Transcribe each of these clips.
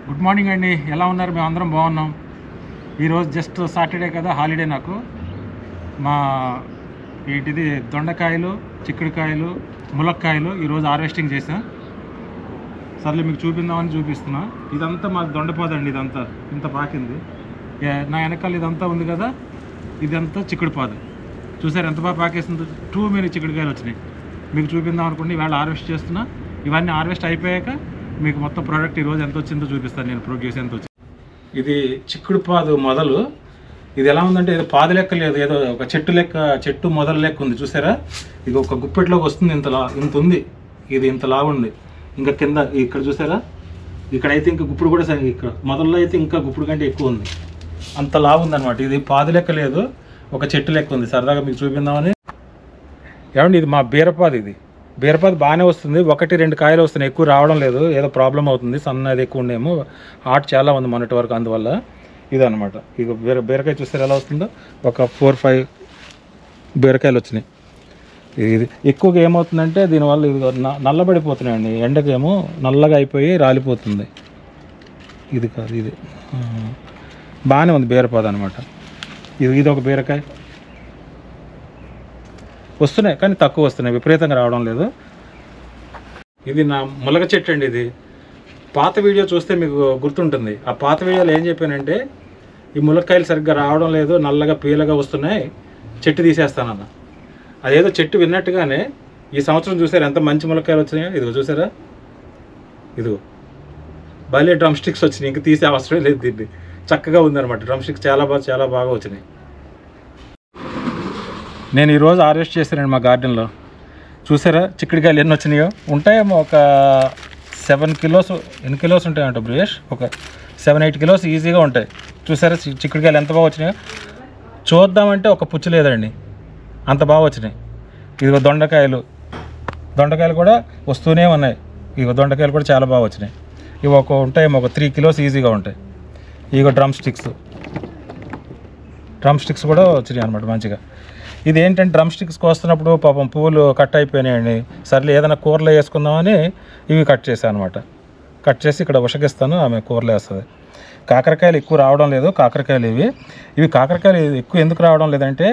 Good morning అండి. ఎలా ఉన్నారు? మేము అందరం బాగున్నాం. ఈరోజు జస్ట్ సాటర్డే కదా, హాలిడే నాకు. మా ఏంటిది దొండకాయలు, చిక్కుడుకాయలు, ములక్కాయలు ఈరోజు హార్వెస్టింగ్ చేసాం. సర్లే మీకు చూపిందామని చూపిస్తున్నా. ఇదంతా మాకు దొండపాదండి. ఇదంతా ఇంత పాకింది. నా వెనకాల ఇదంతా ఉంది కదా, ఇదంతా చిక్కుడుపాదు. చూసారు ఎంత బాగా పాకేసిందో. 2 many చిక్కుడుకాయలు వచ్చినాయి. మీకు చూపిందాం అనుకోండి. ఇవాళ హార్వెస్ట్ చేస్తున్నా. ఇవన్నీ హార్వెస్ట్ అయిపోయాక మీకు మొత్తం ప్రోడక్ట్ ఈరోజు ఎంత వచ్చిందో చూపిస్తాను. నేను ప్రొడ్యూస్ ఎంత వచ్చింది. ఇది చిక్కుడుపాదు మొదలు. ఇది ఎలా ఉందంటే ఏదో పాదు లెక్క లేదు, ఏదో ఒక చెట్టు మొదలు లెక్క ఉంది. చూసారా? ఇది ఒక గుప్పెట్లోకి వస్తుంది. ఇంత ఉంది. ఇది ఇంత లావుంది. ఇంకా కింద ఇక్కడ చూసారా? ఇక్కడైతే ఇంకా గుప్పుడు కూడా ఇక్కడ మొదల్లో అయితే ఇంకా గుప్పుడు కంటే ఎక్కువ ఉంది. అంత లావుంది అనమాట. ఇది పాదు లెక్క లేదు, ఒక చెట్టు లెక్క ఉంది. సరదాగా మీకు చూపిందామని. ఏమండి, ఇది మా బీరపాదు. ఇది బీరపాదు బాగానే వస్తుంది. 1-2 కాయలు వస్తున్నాయి, ఎక్కువ రావడం లేదు. ఏదో ప్రాబ్లం అవుతుంది. సన్నది ఎక్కువ ఉండేమో, హాట్ చాలా ఉంది మొన్నటి వరకు, అందువల్ల ఇదనమాట. ఇక బీరకాయ చూస్తారు ఎలా వస్తుందో. ఒక 4-5 బీరకాయలు వచ్చినాయి. ఇది ఎక్కువగా ఏమవుతుందంటే దీనివల్ల ఇది నల్లబడిపోతున్నాయండి. ఎండకేమో నల్లగా అయిపోయి రాలిపోతుంది. ఇది కాదు, ఇది బాగానే ఉంది బీరపాదు అనమాట. ఇది ఒక బీరకాయ వస్తున్నాయి, కానీ తక్కువ వస్తున్నాయి, విపరీతంగా రావడం లేదు. ఇది నా ములగ చెట్టు అండి. ఇది పాత వీడియో చూస్తే మీకు గుర్తుంటుంది. ఆ పాత వీడియోలో ఏం చెప్పానంటే, ఈ ములక్కాయలు సరిగ్గా రావడం లేదు, నల్లగా పీలగా వస్తున్నాయి, చెట్టు తీసేస్తానన్న. అదేదో చెట్టు విన్నట్టుగానే ఈ సంవత్సరం చూసారు ఎంత మంచి ములక్కాయలు వచ్చినాయో. ఇదిగో చూసారా? ఇదిగో భలే డ్రమ్ స్టిక్స్ వచ్చినాయి. ఇంక తీసే అవసరం లేదు. దీన్ని చక్కగా ఉందన్నమాట. డ్రమ్ స్టిక్స్ చాలా బాగా వచ్చినాయి. నేను ఈరోజు హార్వెస్ట్ చేశానండి మా గార్డెన్లో. చూసారా చిక్కుడుకాయలు ఎన్ని వచ్చినాయో? ఉంటాయేమో ఒక 7 kilos. ఎన్ని కిలోస్ ఉంటాయంట బ్రియేష్? ఒక 7-8 kilos ఈజీగా ఉంటాయి. చూసారా చిక్కుడుకాయలు ఎంత బాగా వచ్చినాయో? చూద్దామంటే ఒక పుచ్చు లేదండి, అంత బాగా వచ్చినాయి. ఇదిగో దొండకాయలు కూడా వస్తూనే ఉన్నాయి. ఇదిగో దొండకాయలు కూడా చాలా బాగా వచ్చినాయి. ఇవి ఉంటాయేమో ఒక 3 kilos ఈజీగా ఉంటాయి. ఇదిగో డ్రమ్ స్టిక్స్ కూడా వచ్చినాయి అనమాట మంచిగా. ఇది ఏంటంటే డ్రమ్ స్టిక్స్కి వస్తున్నప్పుడు పాపం పువ్వులు కట్ అయిపోయినాయండి. సర్లే ఏదైనా కూరలో వేసుకుందామని ఇవి కట్ చేశాను అనమాట. కట్ చేసి ఇక్కడ ఉషకిస్తాను, ఆమె కూరలో వేస్తుంది. కాకరకాయలు ఎక్కువ రావడం లేదు. కాకరకాయలు ఇవి కాకరకాయలు ఎక్కువ ఎందుకు రావడం లేదంటే,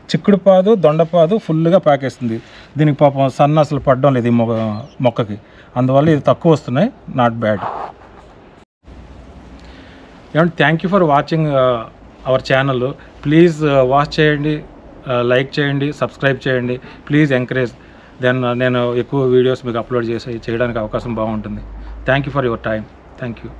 చిక్కుడుపాదు దొండపాదు ఫుల్గా పాకేస్తుంది. దీనికి పాపం సన్న అసలు పడడం లేదు ఈ మొక్కకి, అందువల్ల ఇది తక్కువ వస్తున్నాయి. Not bad. ఏమంటే thank you for watching our channel. Please watch చేయండి, లైక్ చేయండి, సబ్స్క్రైబ్ చేయండి. Please encourage. దెన్ నేను ఎక్కువ వీడియోస్ మీకు అప్లోడ్ చేయడానికి అవకాశం బాగుంటుంది. Thank you for your time. Thank you.